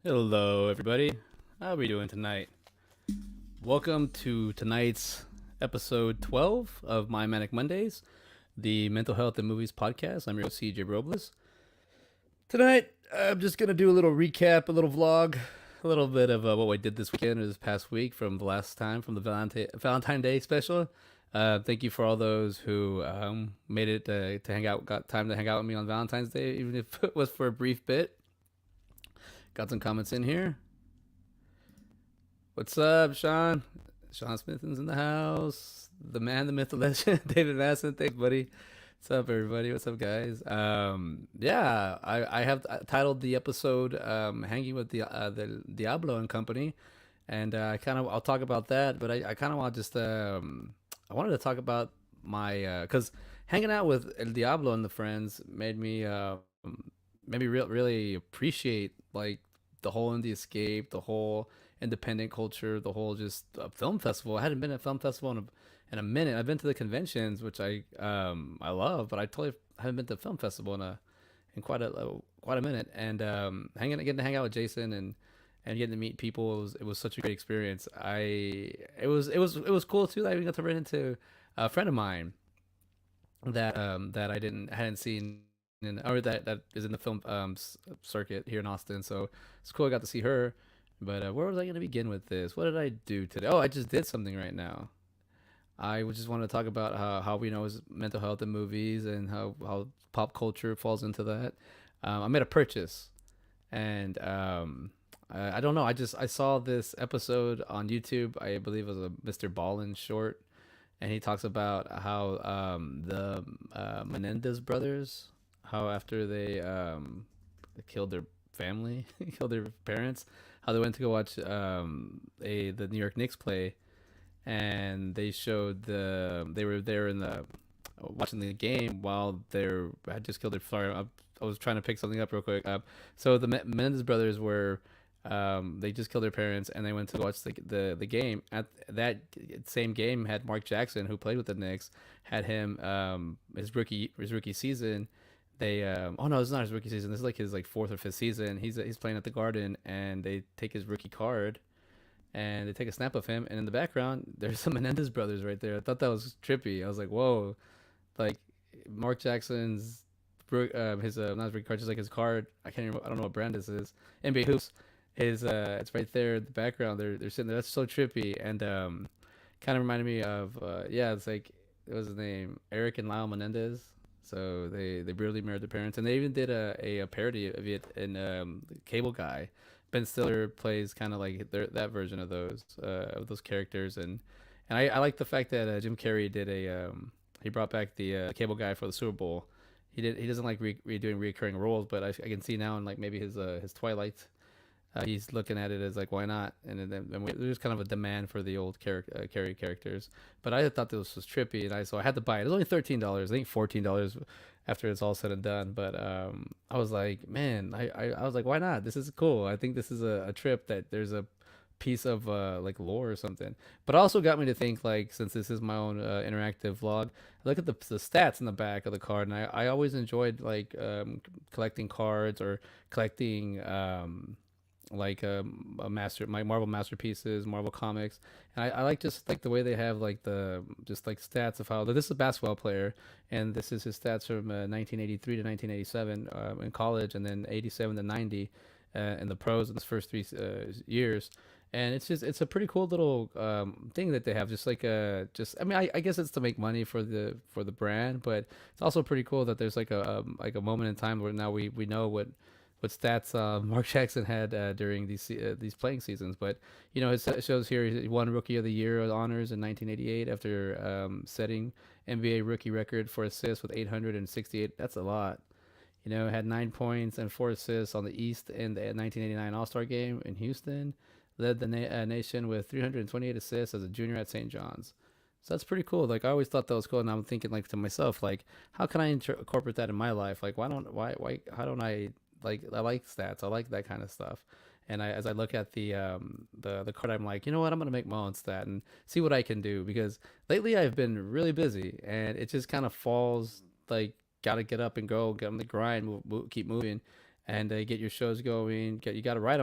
Hello, everybody. How are we doing tonight? Welcome to tonight's episode 12 of my Manic Mondayz, the mental health and movies podcast. I'm your host, CJ Robles. Tonight, I'm just going to do a little recap, a little vlog, a little bit of what we did this weekend or this past week from the last time, from the Valentine's Day special. Thank you for all those who made it to hang out, got time to hang out with me on Valentine's Day, even if it was for a brief bit. Got some comments in here. What's up, Sean? Sean Smithson's in the house. The man, the myth, the legend, David Masson. Thanks, buddy. What's up, everybody? What's up, guys? Yeah, I have titled the episode "Hanging with the Diablo and Company," and I'll talk about that. But I kind of want to just I wanted to talk about my because hanging out with El Diablo and the friends made me really appreciate like the whole indie escape, the whole independent culture, the whole just film festival. I hadn't been at a film festival in a minute. I've been to the conventions, which I love, but I totally haven't been to a film festival in quite a minute. And getting to hang out with Jason and getting to meet people, it was such a great experience. It was cool too that I even got to run into a friend of mine that that I hadn't seen. Or that is in the film circuit here in Austin, so it's cool. I got to see her. But where was I going to begin with this? What did I do today? Oh, I just did something right now. I just want to talk about how we know is mental health in movies and how pop culture falls into that. I made a purchase, and I don't know. I saw this episode on YouTube. I believe it was a Mr. Ballin short, and he talks about how the Menendez brothers, how after they killed their family, killed their parents, how they went to go watch the New York Knicks play, and they showed they were there in the watching the game while they had just killed their. Sorry, I was trying to pick something up real quick. So the Menendez brothers were they just killed their parents, and they went to watch the game. At that same game had Mark Jackson, who played with the Knicks, had him his rookie season. They oh no, it's not his rookie season. This is like his fourth or fifth season. He's playing at the Garden, and they take his rookie card, and they take a snap of him, and in the background there's some Menendez brothers right there. I thought that was trippy. I was like, whoa, like Mark Jackson's his not his rookie card, just like his card. I don't know what brand this is. NBA Hoops is it's right there in the background. They're sitting there. That's so trippy, and kind of reminded me of it's like what was his name, Eric and Lyle Menendez. So they brutally murdered their parents, and they even did a parody of it in the Cable Guy. Ben Stiller plays kind of like that version of those characters, and I like the fact that Jim Carrey did he brought back the Cable Guy for the Super Bowl. He doesn't like doing recurring roles, but I can see now in like maybe his Twilight. He's looking at it as like, why not? And then there's kind of a demand for the old Carrie characters. But I thought this was trippy, and so I had to buy it. It was only $13. I think $14 after it's all said and done. But I was like, man, I was like, why not? This is cool. I think this is a trip that there's a piece of like lore or something. But also got me to think, like, since this is my own interactive vlog, I look at the stats in the back of the card, and I always enjoyed like collecting cards or collecting like a master my Marvel masterpieces, Marvel comics, and I like just like the way they have like the just like stats of how this is a basketball player, and this is his stats from 1983 to 1987 in college, and then 87 to 90 in the pros in his first 3 years. And it's a pretty cool little thing that they have, just like just I mean I guess it's to make money for the brand, but it's also pretty cool that there's like a moment in time where now we know what stats Mark Jackson had during these playing seasons. But it shows here he won Rookie of the Year honors in 1988 after setting NBA rookie record for assists with 868. That's a lot. Had 9 points and 4 assists on the East in the 1989 All Star Game in Houston. Led the nation with 328 assists as a junior at St. John's. So that's pretty cool. Like I always thought that was cool, and I'm thinking like to myself, like how can I incorporate that in my life? Like why how don't I like I like stats. I like that kind of stuff. And as I look at the card, I'm like, you know what? I'm gonna make my own stat and see what I can do, because lately I've been really busy, and it just kind of falls like gotta get up and go, get on the grind, keep moving, and get your shows going. You gotta write.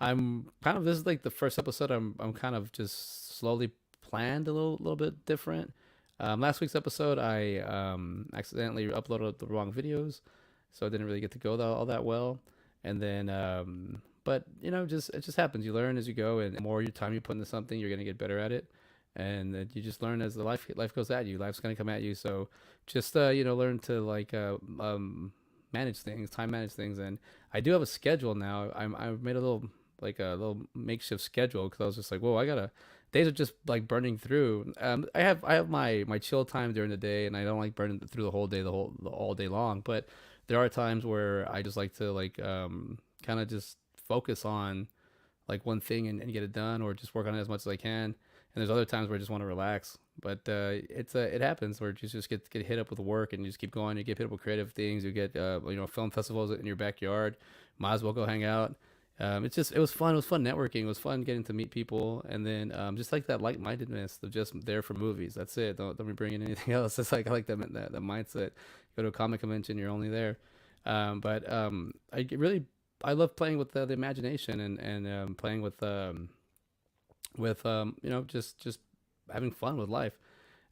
I'm kind of, this is like the first episode. I'm kind of just slowly planned a little bit different. Last week's episode, I accidentally uploaded the wrong videos, so I didn't really get to go all that well. And then, but just it just happens. You learn as you go, and the more your time you put into something, you're gonna get better at it. And you just learn as the life goes at you. Life's gonna come at you. So just learn to like manage things, time manage things. And I do have a schedule now. I've made a little makeshift schedule, because I was just like, whoa, I gotta. Days are just like burning through. I have my chill time during the day, and I don't like burning through the whole day, all day long. But there are times where I just like to like kind of just focus on like one thing, and get it done, or just work on it as much as I can. And there's other times where I just want to relax. But it happens where you just get hit up with work, and you just keep going. You get hit up with creative things. You get film festivals in your backyard. Might as well go hang out. It was fun. It was fun networking. It was fun getting to meet people, and then just like that like-mindedness of just there for movies. That's it. Don't be bringing anything else. It's like I like that mindset. Go to a comic convention, you're only there. But I love playing with the imagination, and playing with just having fun with life.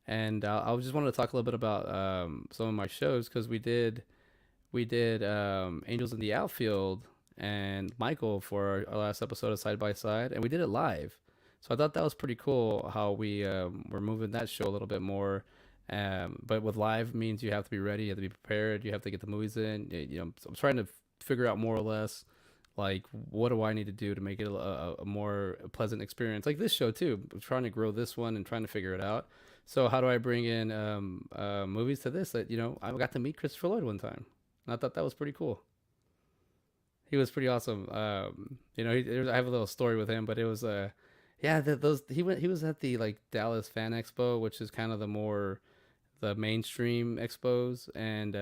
And I just wanted to talk a little bit about some of my shows, because we did Angels in the Outfield and Michael for our last episode of Side by Side, and we did it live. So I thought that was pretty cool how we were moving that show a little bit more. But with live means you have to be ready, you have to be prepared, you have to get the movies in. So I'm trying to figure out more or less like what do I need to do to make it a more pleasant experience. Like this show too, I'm trying to grow this one and trying to figure it out. So how do I bring in movies to this? That I got to meet Christopher Lloyd one time, and I thought that was pretty cool. He was pretty awesome. I have a little story with him, but it was yeah, those he was at the like Dallas Fan Expo, which is kind of the mainstream expos, and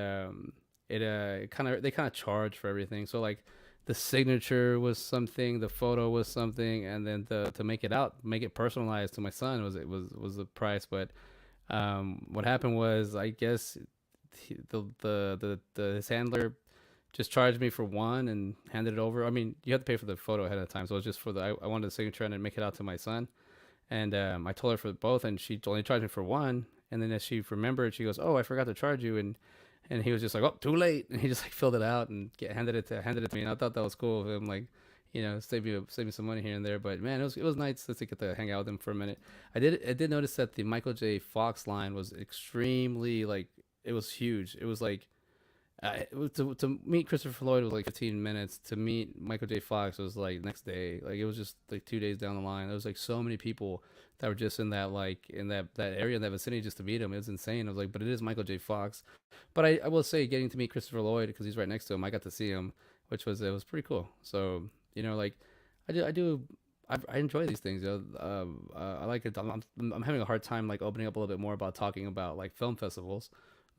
it kind of they kind of charge for everything. So like the signature was something, the photo was something, and then to make it personalized to my son was the price. But what happened was, I guess his handler just charged me for one and handed it over. I mean, you have to pay for the photo ahead of time, so it was just for I wanted the signature and then make it out to my son. And I told her for both, and she only charged me for one. And then as she remembered, she goes, "Oh, I forgot to charge you." And he was just like, "Oh, too late." And he just like filled it out and handed it to me. And I thought that was cool of him, like, save me some money here and there. But man, it was nice to get to hang out with him for a minute. I did notice that the Michael J. Fox line was extremely like, it was huge. It was like to meet Christopher Lloyd was like 15 minutes. To meet Michael J. Fox was like next day. Like it was just like 2 days down the line. There was like so many people that were just in that area, in that vicinity, just to meet him. It was insane. I was like, but it is Michael J. Fox. But I will say, getting to meet Christopher Lloyd, because he's right next to him, I got to see him, which was, it was pretty cool. So like I enjoy these things. I like it. I'm having a hard time like opening up a little bit more about talking about like film festivals,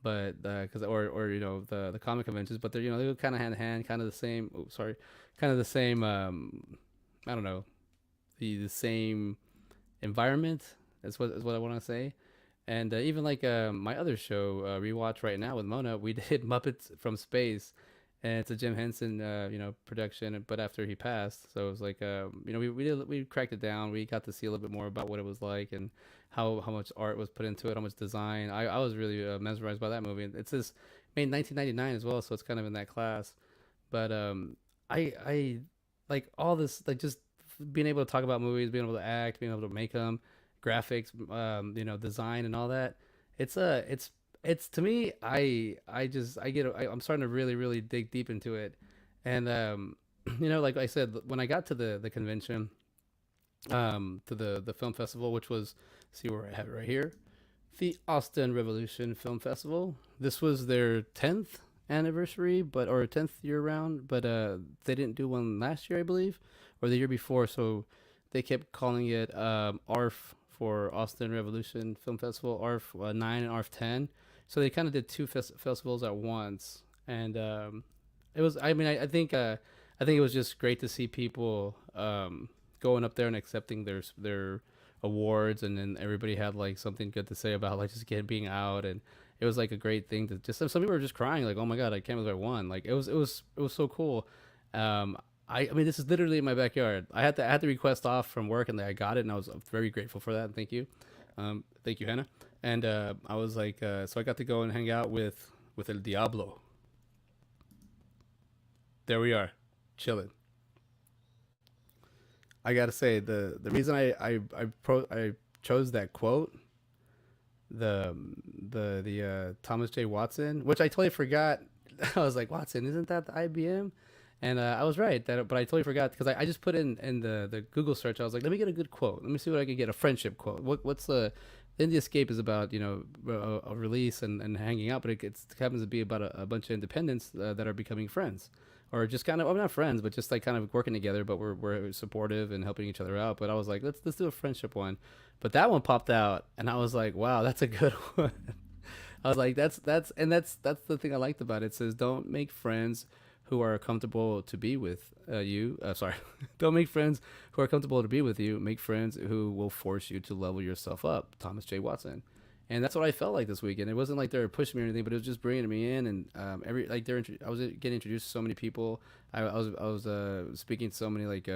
but because or the comic conventions, but they go kind of hand in hand, kind of the same. Oh, sorry, kind of the same. I don't know. the same environment. Is what I want to say. And even like my other show, rewatch right now with Mona, we did Muppets from Space, and it's a Jim Henson production. But after he passed, so it was like we cracked it down. We got to see a little bit more about what it was like and how much art was put into it, how much design. I was really mesmerized by that movie. It's this made in 1999 as well, so it's kind of in that class. But I like all this, like just being able to talk about movies, being able to act, being able to make them, graphics, design and all that. It's to me, I'm starting to really really dig deep into it, and like I said, when I got to the convention, to the film festival, which was, see where I have it right here, the Austin Revolution Film Festival. This was their 10th anniversary, but or 10th year round, but they didn't do one last year, I believe, or the year before. So they kept calling it ARF for Austin Revolution Film Festival, ARF 9 and ARF 10. So they kind of did two festivals at once, and it was. I mean, I think it was just great to see people going up there and accepting their awards, and then everybody had like something good to say about like just being out, and it was like a great thing to just. Some people were just crying like, oh my god, I can't believe I won. Like it was so cool. I mean, this is literally in my backyard. I had to request off from work, and I got it, and I was very grateful for that. And thank you, Hannah. And I was like, so I got to go and hang out with El Diablo. There we are, chilling. I gotta say, the reason I chose that quote, the Thomas J. Watson, which I totally forgot. I was like, Watson, isn't that the IBM? And I was right, but I totally forgot because I just put in the Google search. I was like, let me get a good quote. Let me see what I can get. A friendship quote. What's the Escape is about, a release and hanging out, but it happens to be about a bunch of independents that are becoming friends, or just kind of, well, not friends, but just like kind of working together, but we're supportive and helping each other out. But I was like, let's do a friendship one. But that one popped out, and I was like, wow, that's a good one. I was like, that's the thing I liked about it. It says, don't make friends who are comfortable to be with you. Sorry, don't make friends who are comfortable to be with you. Make friends who will force you to level yourself up. Thomas J. Watson. And that's what I felt like this weekend. It wasn't like they were pushing me or anything, but it was just bringing me in, and I was getting introduced to so many people. I was speaking to so many like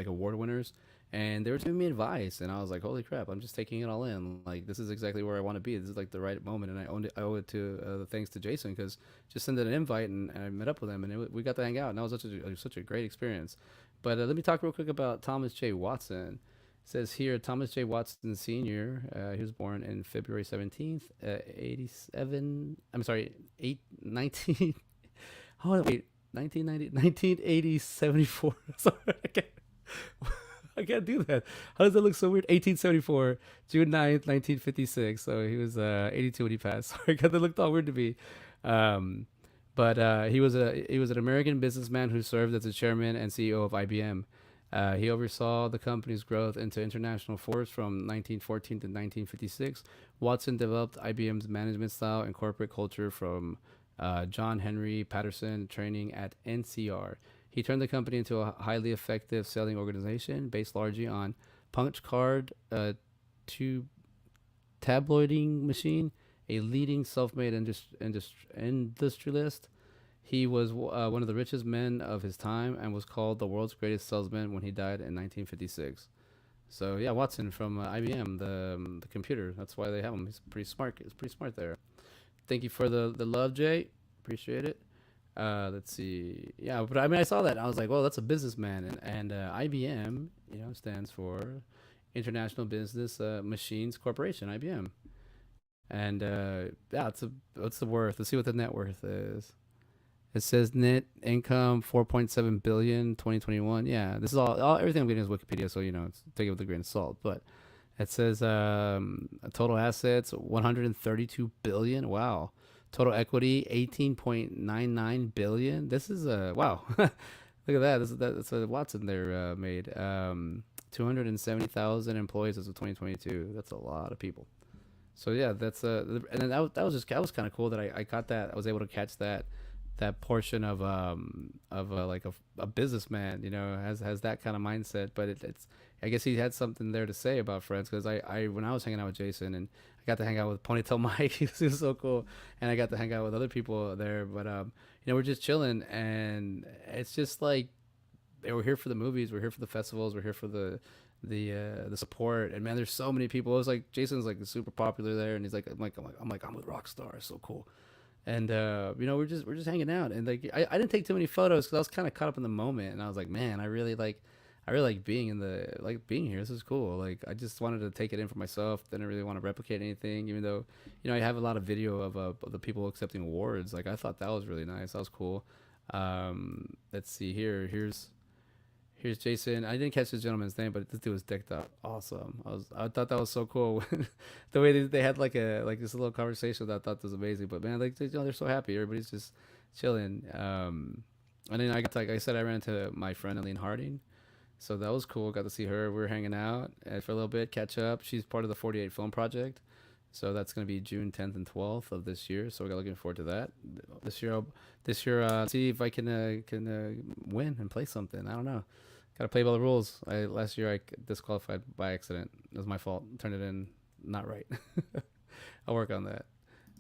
award winners, and they were giving me advice, and I was like, holy crap, I'm just taking it all in. Like, this is exactly where I want to be. This is like the right moment, and I owe it to the thanks to Jason, because just sent an invite, and I met up with him, and we got to hang out, and that was such a great experience. But let me talk real quick about Thomas J. Watson. It says here, Thomas J. Watson Sr., he was born in February 17th, 87. I'm sorry, 19. Hold on, wait. 1990, 1980, 74. Sorry, I can't do that. How does that look so weird? 1874, June 9th, 1956. So he was 82 when he passed. Sorry, that looked all weird to me. Um, but he was an American businessman who served as the chairman and CEO of IBM. He oversaw the company's growth into international force from 1914 to 1956. Watson developed IBM's management style and corporate culture from John Henry Patterson training at NCR. He turned the company into a highly effective selling organization based largely on punch card to tabloiding machine, a leading self-made industrialist. He was one of the richest men of his time and was called the world's greatest salesman when he died in 1956. So yeah, Watson from IBM, the computer. That's why they have him. He's pretty smart. He's pretty smart there. Thank you for the love, Jay. Appreciate it. Let's see. Yeah, but I mean, I saw that and I was like, well, that's a businessman, and IBM, stands for International Business Machines Corporation, IBM. And yeah, what's the worth? Let's see what the net worth is. It says net income 4.7 billion 2021. Yeah, this is all everything I'm getting is Wikipedia, so take it with a grain of salt. But it says total assets 132 billion. Wow. Total equity 18.99 billion. This is wow. Look at that. That's a Watson there made. 270,000 employees as of 2022. That's a lot of people. So yeah, that's and then that was kind of cool that I got that. I was able to catch that that portion of like a businessman, has that kind of mindset. But it's I guess he had something there to say about Friends, because I when I was hanging out with Jason, and I got to hang out with Ponytail Mike. He was so cool, and I got to hang out with other people there. But we're just chilling, and it's just like, we're here for the movies, we're here for the festivals, we're here for the support. And man, there's so many people. It was like Jason's like super popular there, and he's like, I'm with Rockstar, it's so cool. And we're just hanging out, and like I didn't take too many photos because I was kind of caught up in the moment, and I was like, man, I really like being here. This is cool. Like, I just wanted to take it in for myself. Didn't really want to replicate anything, even though, I have a lot of video of the people accepting awards. Like, I thought that was really nice. That was cool. Let's see here. Here's Jason. I didn't catch this gentleman's name, but this dude was decked out. Awesome. I thought that was so cool. The way they had like this little conversation that I thought was amazing. But man, like, they're so happy. Everybody's just chilling. And then like I said, I ran into my friend Aline Harding. So that was cool. Got to see her. We were hanging out for a little bit, catch up. She's part of the 48 Film Project. So that's going to be June 10th and 12th of this year. So we're looking forward to that. This year, see if I can win and play something. I don't know. Got to play by the rules. Last year I disqualified by accident. It was my fault. Turned it in not right. I'll work on that.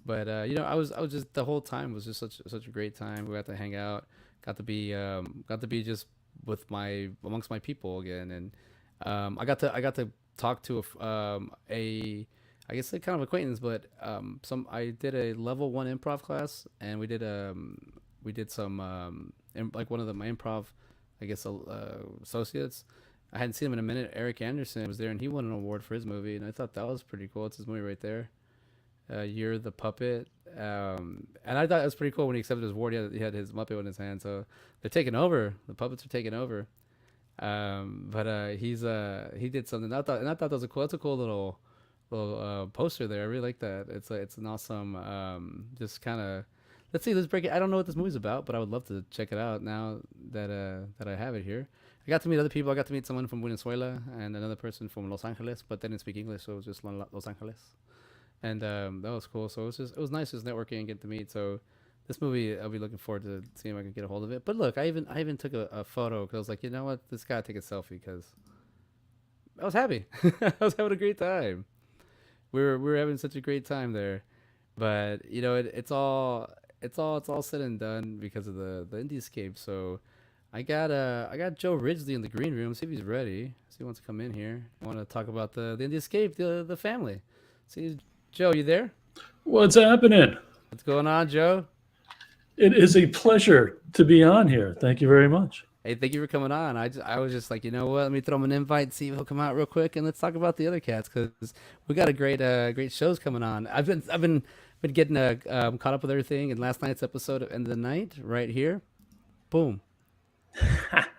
But I was just, the whole time was just such a great time. We got to hang out. Got to be just with amongst my people again, and I got to talk to a I guess a kind of acquaintance, but I did a level 1 improv class, and we did some like one of my improv, I guess, associates. I hadn't seen him in a minute. Eric Anderson was there, and he won an award for his movie, and I thought that was pretty cool. It's his movie right there. You're the Puppet. And I thought it was pretty cool when he accepted his award. He had his Muppet in his hand, so they're taking over. The puppets are taking over. But he did something. I thought that was that's a cool little poster there. I really like that. It's an awesome just kind of, let's break it. I don't know what this movie's about, but I would love to check it out now that I have it here. I got to meet other people. I got to meet someone from Venezuela and another person from Los Angeles, but they didn't speak English, so it was just Los Angeles. And that was cool. So it was nice just networking and getting to meet. So this movie, I'll be looking forward to seeing if I can get a hold of it. But look, I even took a photo because I was like, you know what, this guy take a selfie, because I was happy. I was having a great time. We were having such a great time there. But it's all said and done because of the Indiescape. So I got Joe Ridgely in the green room. See if he's ready. See if he wants to come in here. I want to talk about the Indiescape, the family. See, Joe, you there? What's happening? What's going on, Joe? It is a pleasure to be on here. Thank you very much. Hey, thank you for coming on. I was just like, you know what? Let me throw him an invite, see if he'll come out real quick, and let's talk about the other cats, because we got a great shows coming on. I've been getting caught up with everything, and last night's episode of End of the Night right here, boom.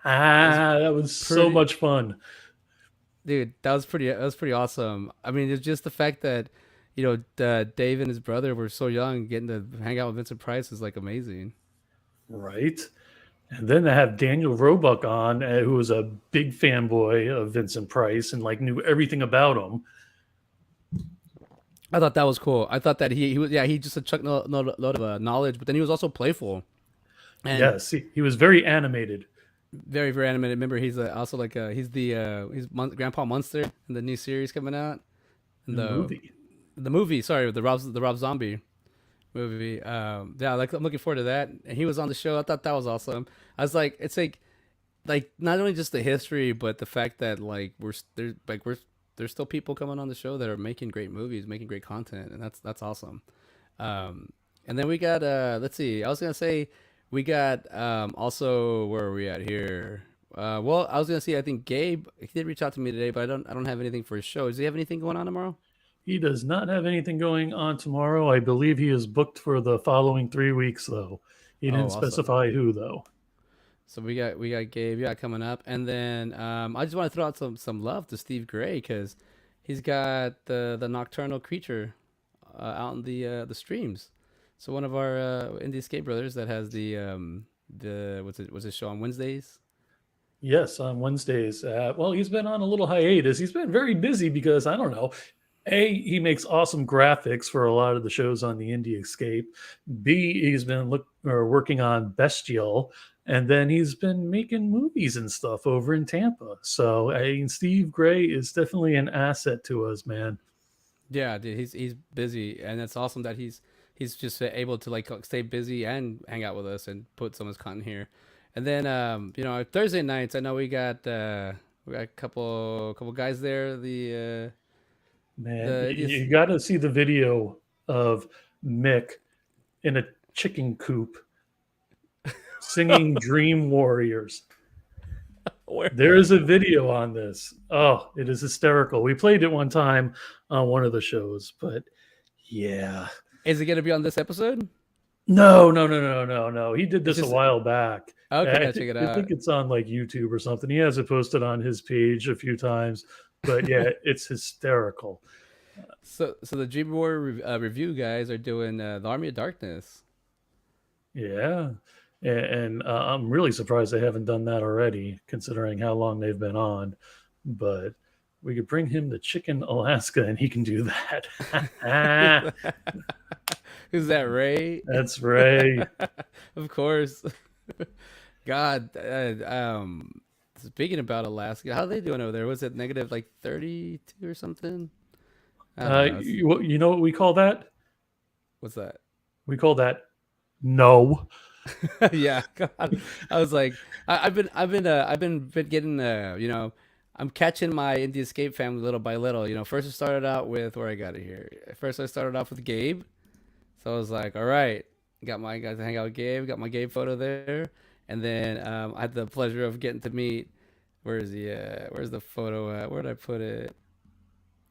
That was so much fun, dude. That was pretty awesome. I mean, it's just the fact that Dave and his brother were so young, getting to hang out with Vincent Price is like amazing, right? And then to have Daniel Roebuck on, who was a big fanboy of Vincent Price and like knew everything about him. I thought that was cool. I thought that he just a chuck load of knowledge, but then he was also playful. And yes, he was very animated. Very, very animated. Remember, he's also like he's Grandpa Munster in the new series coming out. The movie, sorry, the Rob Zombie movie. Yeah, like, I'm looking forward to that. And he was on the show. I thought that was awesome. I was like, it's like not only just the history, but the fact that there's still people coming on the show that are making great movies, making great content, and that's awesome. And then we got let's see, I was gonna say we got also, where are we at here? Well, I was gonna say, I think Gabe, he did reach out to me today, but I don't have anything for his show. Does he have anything going on tomorrow? He does not have anything going on tomorrow. I believe he is booked for the following 3 weeks, though. He didn't specify who, though. So we got Gabe, coming up, and then I just want to throw out some love to Steve Gray, because he's got the Nocturnal Creature out in the streams. So one of our Indiescape brothers that has the what's his show on Wednesdays? Yes, on Wednesdays. Well, he's been on a little hiatus. He's been very busy because, I don't know, A, he makes awesome graphics for a lot of the shows on the Indie Escape. B, he's been working on Bestial, and then he's been making movies and stuff over in Tampa. So I mean, Steve Gray is definitely an asset to us, man. Yeah, dude, he's busy, and it's awesome that he's just able to like stay busy and hang out with us and put some of his content here. And then Thursday nights, I know we got a couple guys there. Man, The you got to see the video of Mick in a chicken coop singing Dream Warriors. where There is a video on this. Oh, it is hysterical. We played it one time on one of the shows, but yeah. is it gonna be on this episode? No. He did this It's a just while back. okay. I I, gotta thi- check it I out. think it's on like YouTube or something. He has it posted on his page a few times, but yeah, it's hysterical. So the Dream War review guys are doing the Army of Darkness. Yeah. And I'm really surprised they haven't done that already, considering how long they've been on. But we could bring him to Chicken Alaska and he can do that. Who's that, Ray? That's Ray. Of course. God, speaking about Alaska, how are they doing over there? Was it negative like 32 or something? I don't know. You know what we call that? What's that? We call that no. Yeah, God. I was like, I've been getting I'm catching my Indie Escape family little by little. First I started out with where I got it here. First I started off with Gabe, so I was like, all right, got to hang out with Gabe, got my Gabe photo there, and then I had the pleasure of getting to meet. Where's the photo at? Where did I put it?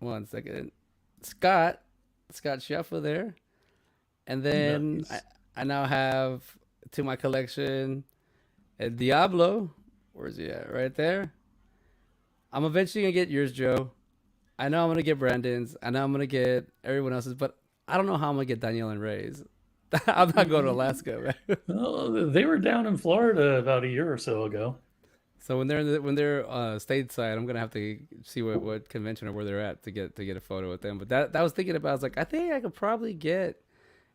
One second, Scott, Scott Sheffer there, and then I, Nice. I now have to my collection Diablo. Where's he at? Right there. I'm eventually gonna get yours, Joe. I know I'm gonna get Brandon's. I know I'm gonna get everyone else's, but I don't know how I'm gonna get Danielle and Ray's. I'm not going to Alaska, man. Oh, they were down in Florida about a year or so ago. So when they're stateside, I'm gonna have to see what convention or where they're at to get a photo with them. But that I was thinking about. I was like, I think I could probably get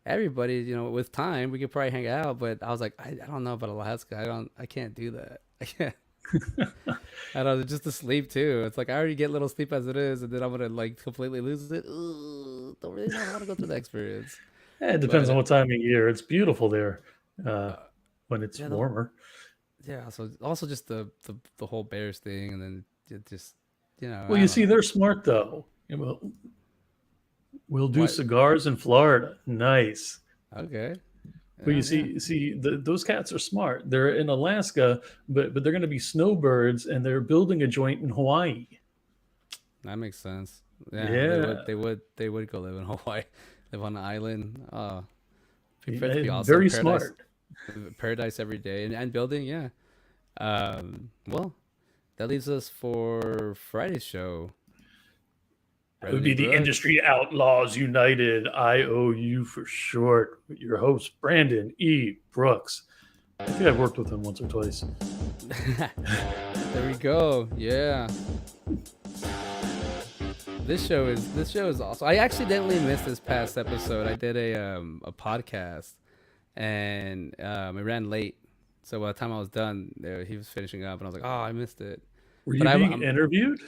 everybody. With time, we could probably hang out. But I was like, I don't know about Alaska. I can't do that. I can't. I don't know, just to sleep too. It's like I already get little sleep as it is, and then I'm gonna like completely lose it. Ooh, don't really know how to go through the experience. It depends But on what time of year. It's beautiful there uh, uh, when it's yeah, warmer. yeah. So also just the whole bears thing, and then it just Well, I you don't see, know they're smart though. We'll do what. cigars in Florida. Nice. Okay, Well, you yeah, yeah. see, those cats are smart. They're in Alaska, but they're going to be snowbirds, and they're building a joint in Hawaii. That makes sense. Yeah, they would Yeah, they would they would go live in Hawaii, live on an island. That'd be awesome. very Paradise, smart. paradise every day, and building. Yeah. Well, that leaves us for Friday's show. That would Brendan E. be the Brooks. Industry Outlaws United, IOU for short. With your host, Brandon E. Brooks. I think I've worked with him once or twice. There we go. Yeah. This show is awesome. I accidentally missed this past episode. I did a podcast and it ran late. So by the time I was done, he was finishing up, and I was like, "Oh, I missed it." Were But you being interviewed?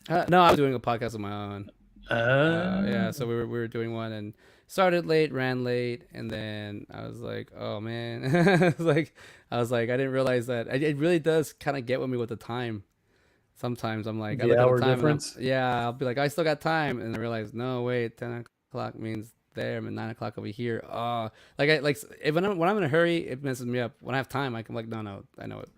no, I was doing a podcast of my own. Yeah, Uh, so we were doing one and started late, ran late, and then I was like, "Oh man," I didn't realize that it really does kind of get with me with the time. Sometimes I'm like, I the look at the hour time and difference. I'll be like, I still got time, and I realize, no, wait, 10 o'clock means there, I'm at 9 o'clock over here. Oh, if when I'm in a hurry, it messes me up. When I have time, I'm like, no, I know it.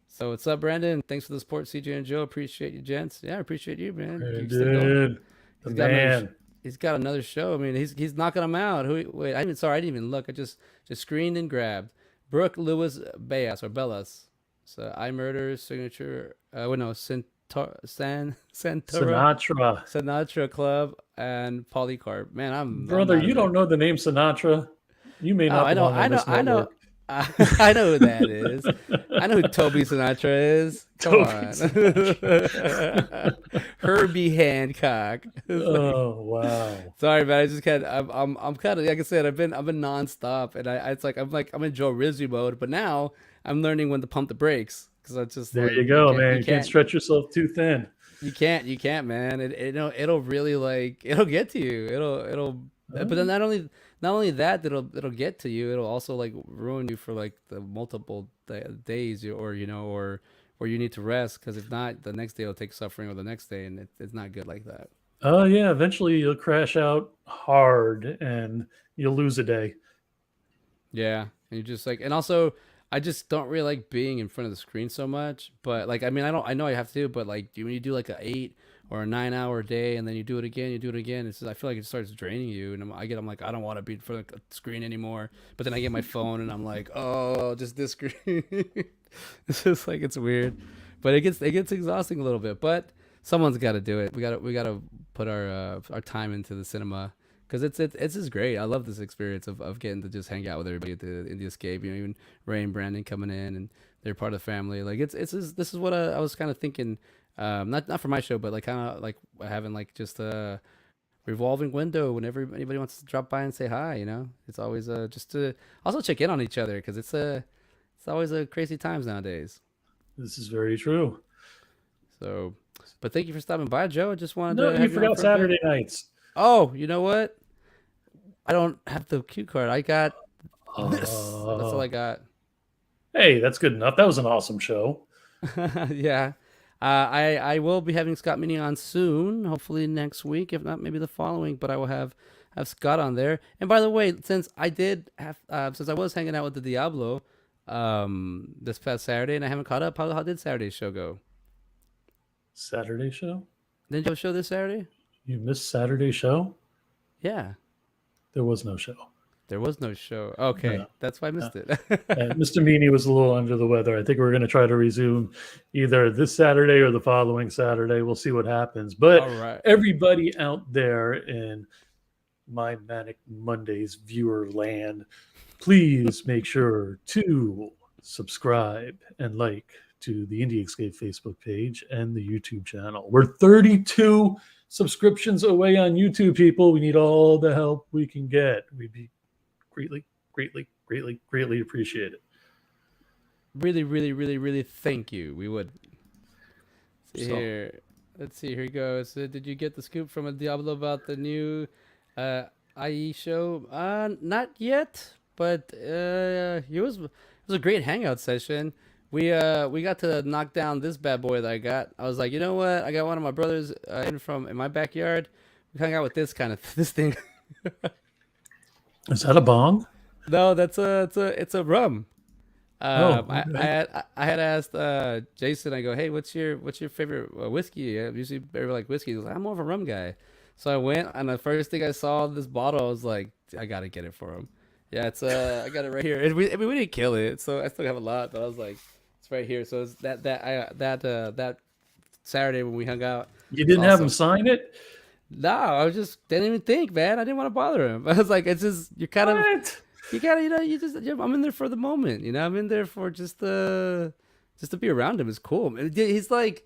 So what's up, Brandon? Thanks for the support, CJ and Joe. Appreciate you, gents. Yeah, I appreciate you, man. Keep still going. Dude, the He's got another. man. He's got another show. I mean, he's knocking them out. Wait, I didn't even look. I just screened and grabbed Brooke Lewis Bayas or Bellas. So I Murder signature. Wait, no, Santora Sinatra. Sinatra Club and Polycarp. Man, I'm Brother, out of you there. don't know the name Sinatra. You may Oh, not I know, belong I on know, this I know, network. I know who that is. I know who Toby Sinatra is. Come Toby on. Sinatra. Herbie Hancock. It's like, Oh wow. sorry, man. I just can't. I'm kind of like I said. I've been nonstop, and it's like I'm in Joe Rizzi mode. But now I'm learning when to pump the brakes because I just There like you go, you man. You can't can't stretch yourself too thin. you can't, man. It'll really like it'll get to you. But then Oh, not only that, it'll get to you. It'll also like ruin you for like the multiple days, or you need to rest because if not, the next day will take suffering, or the next day, and it's not good like that. oh yeah. Eventually you'll crash out hard and you'll lose a day. Yeah, and you just like, and also, I just don't really like being in front of the screen so much. But like, I mean, I know I have to, but like, when you do like a 8 or a 9 hour day, and then you do it again. It's just, I feel like it starts draining you, and I'm like, I don't want to be in front of the screen anymore. But then I get my phone, and I'm like, oh, just this screen. It's just like it's weird, but it gets exhausting a little bit. But someone's got to do it. We got to put our time into the cinema because it's just great. I love this experience of getting to just hang out with everybody in the escape. Even Ray and Brandon coming in, and they're part of the family. Like this is what I was kind of thinking. Not for my show, but like kind of like having like just a revolving window whenever anybody wants to drop by and say hi. It's always just to also check in on each other because it's always a crazy times nowadays. This is very true. So, but thank you for stopping by, Joe. I just wanted No, to you have you on forgot for a bit. Saturday nights. Oh, you know what? I don't have the cue card. I got this. That's all I Uh, got. hey, that's good enough. That was an awesome show. Yeah. I will be having Scott Mini on soon, hopefully next week, if not maybe the following. But I will have Scott on there. And by the way, since I was hanging out with the Diablo, this past Saturday, and I haven't caught up. How did Saturday's show go? Saturday show? Didn't you have a show this Saturday? You missed Saturday show? Yeah, There was no show. there was no show. Okay, No. that's why I No. missed it. Mr. Meany was a little under the weather. I think we're going to try to resume either this Saturday or the following Saturday. We'll see what happens. But All right. everybody out there in my Manic Mondays viewer land, please make sure to subscribe and like to the Indie Escape Facebook page and the YouTube channel. We're 32 subscriptions away on YouTube, people. We need all the help we can get. We'd be greatly, greatly, greatly, greatly appreciate it. Really, really, really, really thank you. We would see So, here. Let's see. Here he goes. Did you get the scoop from a Diablo about the new IE show? Not yet, but it was a great hangout session. We got to knock down this bad boy that I got. I was like, you know what? I got one of my brothers in my backyard. We hung out with this kind of this thing. is that a bong? No, it's a rum. Oh, okay. I had asked Jason. I go, hey, what's your favorite whiskey? Usually everybody like whiskey. He was like, I'm more of a rum guy. So I went, and the first thing I saw this bottle, I was like, I gotta get it for him. Yeah, it's I got it right here. And we didn't kill it, so I still have a lot. But I was like, it's right here. So it's that Saturday when we hung out, You it's didn't have him awesome. sign it? No, I was just didn't even think, man. I didn't want to bother him. I was like, it's just you're kind of What? you gotta, I'm in there for the moment, I'm in there for just to be around him is cool. He's like,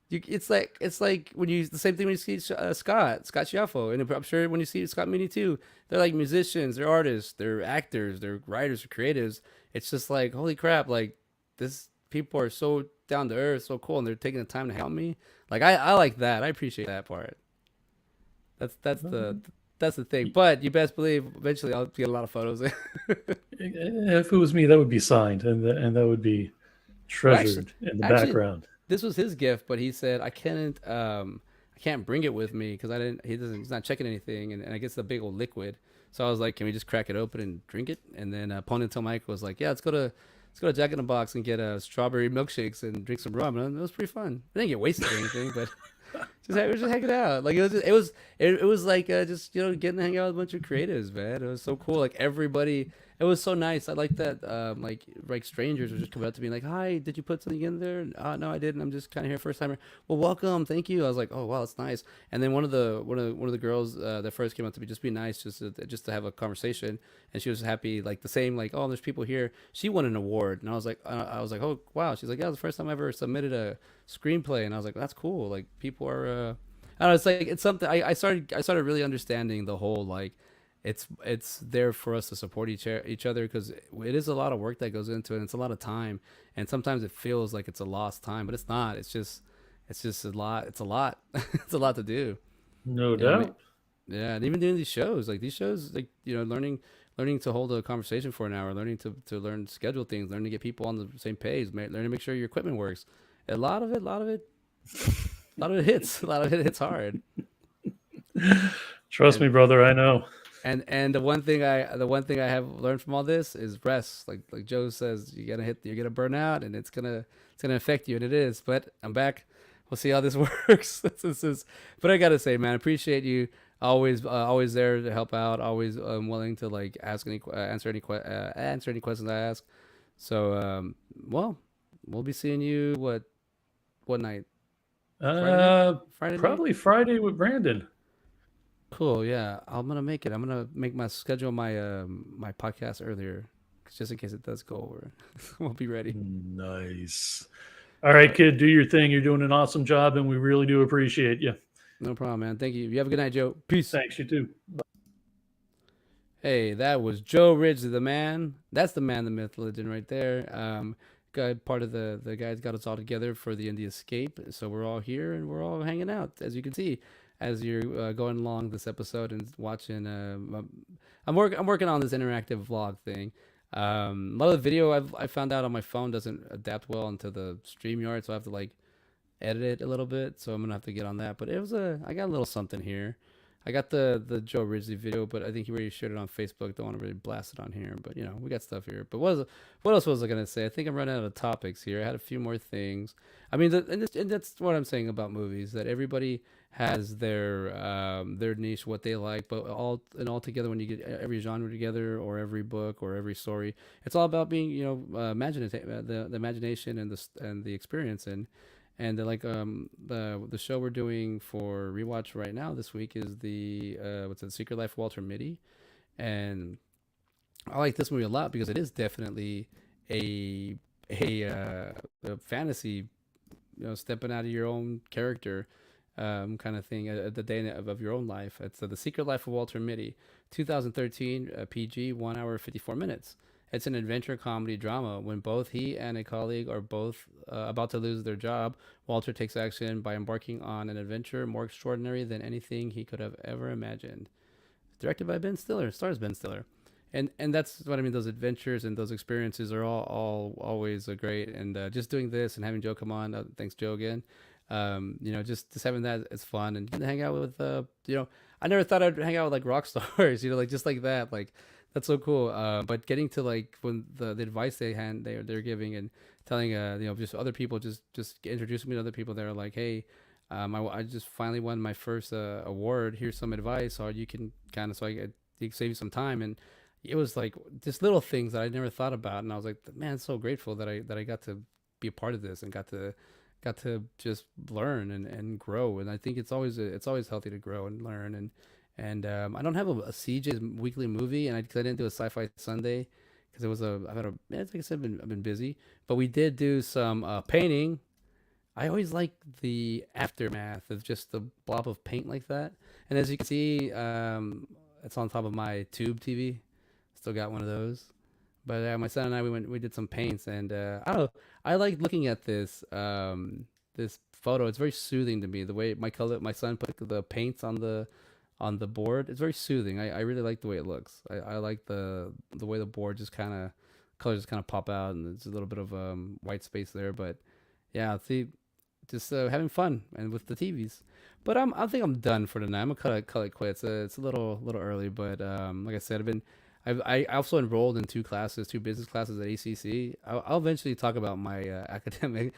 it's like when the same thing when you see Scott Schiaffo, and I'm sure when you see Scott Mini too, they're like musicians, they're artists, they're actors, they're writers, or creatives. It's just like, holy crap, like this people are so down to earth, so cool, and they're taking the time to help me. Like I like that. I appreciate that part. That's that's the that's the thing. But you best believe eventually I'll get a lot of photos. If it was me, that would be signed, and that would be Well, actually, treasured in the actually, background. this was his gift, but he said I can't bring it with me because he's not checking anything, and I guess it's a big old liquid. So I was like, can we just crack it open and drink it? And then Ponytail Mike was like, yeah, let's go to Jack in the Box and get strawberry milkshakes and drink some rum. And it was pretty fun. I didn't get wasted or anything, but we were just hanging out. Like it was like just getting to hang out with a bunch of creatives, man. It was so cool. Like everybody, it was so nice. I like that. Like strangers would just come up to me like, "Hi, did you put something in there?" No, I didn't. I'm just kind of here first timer. Well, welcome, thank you. I was like, "Oh wow, that's nice." And then one of the girls that first came up to me, just be nice, just to have a conversation, and she was happy, like the same, like, "Oh, there's people here." She won an award, and I was like, "Oh wow." She's like, "Yeah, it was the first time I ever submitted a screenplay," and I was like, "That's cool." Like people are. I don't know. It's like it's something. I started really understanding the whole like it's there for us to support each other because it is a lot of work that goes into it. And it's a lot of time, and sometimes it feels like it's a lost time, but it's not. It's just a lot. It's a lot. It's a lot to do. No You know, doubt. yeah, and even doing these shows, like learning to hold a conversation for an hour, learning to learn to schedule things, learning to get people on the same page, learning to make sure your equipment works. A lot of it hits. A lot of it hits hard. Trust And me, brother, I know. and the one thing I have learned from all this is rest. Like Joe says, you're gonna burn out, and it's gonna affect you, and it is. But I'm back. We'll see how this works. But I gotta say, man, I appreciate you. Always there to help out. Always willing to like answer any questions I ask. So well, we'll be seeing you what night? Friday night? Uh, Friday night? Probably Friday with Brandon. Cool. Yeah, I'm gonna make it. I'm gonna make my schedule my podcast earlier, just in case it does go over. We'll be ready. Nice. All right, kid, do your thing. You're doing an awesome job, and we really do appreciate you. No problem, man. Thank you. You have a good night, Joe. Peace. Thanks, you too. Hey, that was Joe Ridge, the man. That's the man, the myth, legend, right there. Got part of the guys got us all together for the Indie Escape. So we're all here and we're all hanging out, as you can see, as you're going along this episode and watching. I'm working on this interactive vlog thing. A lot of the video I found out on my phone doesn't adapt well into the StreamYard, so I have to like edit it a little bit. So I'm gonna have to get on that. But I got a little something here. I got the Joe Ridgely video, but I think he already shared it on Facebook. Don't want to really blast it on here, but we got stuff here. But what else was I gonna say? I think I'm running out of topics here. I had a few more things. I mean, and that's what I'm saying about movies. That everybody has their niche, what they like, but all together when you get every genre together, or every book, or every story, it's all about being imaginative, the imagination and the experience and the show we're doing for rewatch right now this week is the what's it, Secret Life of Walter Mitty, and I like this movie a lot because it is definitely a a fantasy, stepping out of your own character, kind of thing, the day of your own life. It's the Secret Life of Walter Mitty, 2013, PG, 1 hour 54 minutes. It's an adventure comedy drama. When both he and a colleague are both about to lose their job, Walter takes action by embarking on an adventure more extraordinary than anything he could have ever imagined. Directed by Ben Stiller, stars Ben Stiller, and that's what I mean. Those adventures and those experiences are all always great. And just doing this and having Joe come on, thanks Joe again. Just having that is fun, and getting to hang out with I never thought I'd hang out with like rock stars, like just like that, like that's so cool. But getting to like when the advice they're giving and telling just other people, just introducing me to other people that are like, hey, I just finally won my first award. Here's some advice, or you can kind of you can save you some time. And it was like just little things that I never thought about, and I was like, man, I'm so grateful that I got to be a part of this and got to just learn and grow. And I think it's always healthy to grow and learn. And I don't have a CJ's weekly movie, and cause I didn't do a Sci-Fi Sunday because like I said, I've been busy. But we did do some painting. I always like the aftermath of just the blob of paint like that. And as you can see, it's on top of my tube TV. Still got one of those. But my son and I, we did some paints, and I don't know. I like looking at this photo. It's very soothing to me. The way my son put the paints on the board. It's very soothing. I really like the way it looks. I like the way the board just kind of colors just kind of pop out, and there's a little bit of white space there. But yeah, see, just having fun and with the TVs. But I think I'm done for tonight. I'm gonna cut it quits. It's a little early, but like I said, I also enrolled in two business classes at ACC. I'll eventually talk about my academia.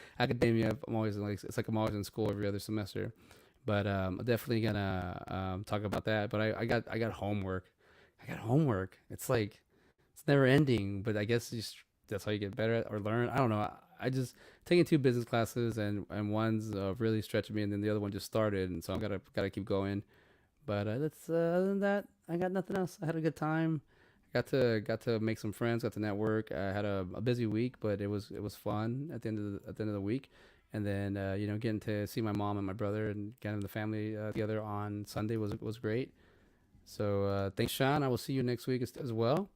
I'm always in school every other semester, but I'm definitely gonna talk about that. But I got homework. I got homework. It's like it's never ending. But I guess that's how you get better at or learn. I don't know. I just taking 2 business classes, and one's really stretching me, and then the other one just started, and so I gotta keep going. But that's other than that, I got nothing else. I had a good time. Got to make some friends. Got to network. I had a busy week, but it was fun at the end of the week. And then getting to see my mom and my brother and getting the family together on Sunday was great. So thanks, Sean. I will see you next week as well.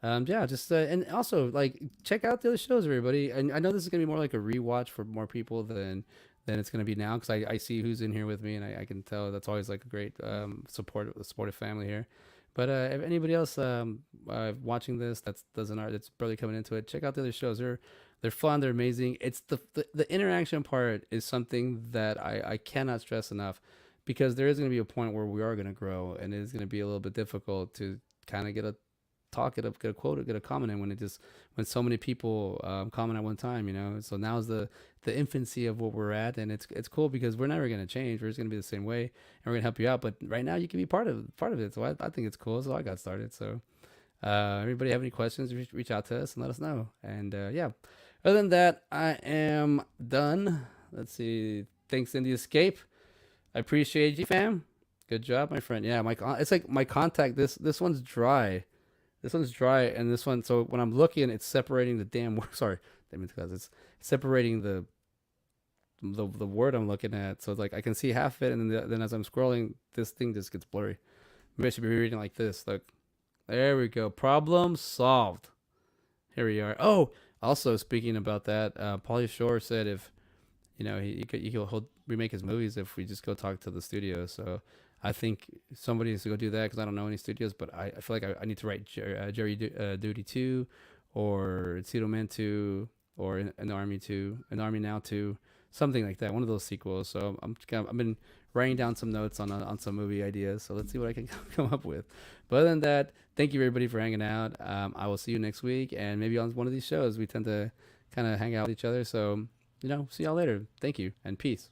Yeah, just and also like check out the other shows, everybody. And I know this is gonna be more like a rewatch for more people than it's gonna be now because I see who's in here with me and I can tell that's always like a great supportive family here. But if anybody else watching this that's barely coming into it, check out the other shows. They're fun. They're amazing. It's the interaction part is something that I cannot stress enough because there is going to be a point where we are going to grow and it is going to be a little bit difficult to kind of get a talk, get a quote, get a comment in when so many people comment at one time, So now is the infancy of what we're at, and it's cool because we're never gonna change. We're just gonna be the same way, and we're gonna help you out. But right now, you can be part of it. So I think it's cool. So I got started. So everybody have any questions? Reach out to us and let us know. And yeah, other than that, I am done. Let's see. Thanks, Indie Escape. I appreciate you, fam. Good job, my friend. Yeah, it's like my contact. This one's dry. This one's dry, and this one. So when I'm looking, it's separating the damn word. Sorry, because it's separating the word I'm looking at. So it's like I can see half of it, and then as I'm scrolling, this thing just gets blurry. Maybe I should be reading like this. Look, there we go. Problem solved. Here we are. Oh, also speaking about that, Pauly Shore said if he'll remake his movies if we just go talk to the studio. So I think somebody needs to go do that because I don't know any studios, but I feel like I need to write Jerry Duty 2 or Tito Man 2 or an Army 2, an Army Now 2, something like that, one of those sequels. So I've been writing down some notes on some movie ideas. So let's see what I can come up with. But other than that, thank you everybody for hanging out. I will see you next week, and maybe on one of these shows we tend to kind of hang out with each other. So see y'all later. Thank you and peace.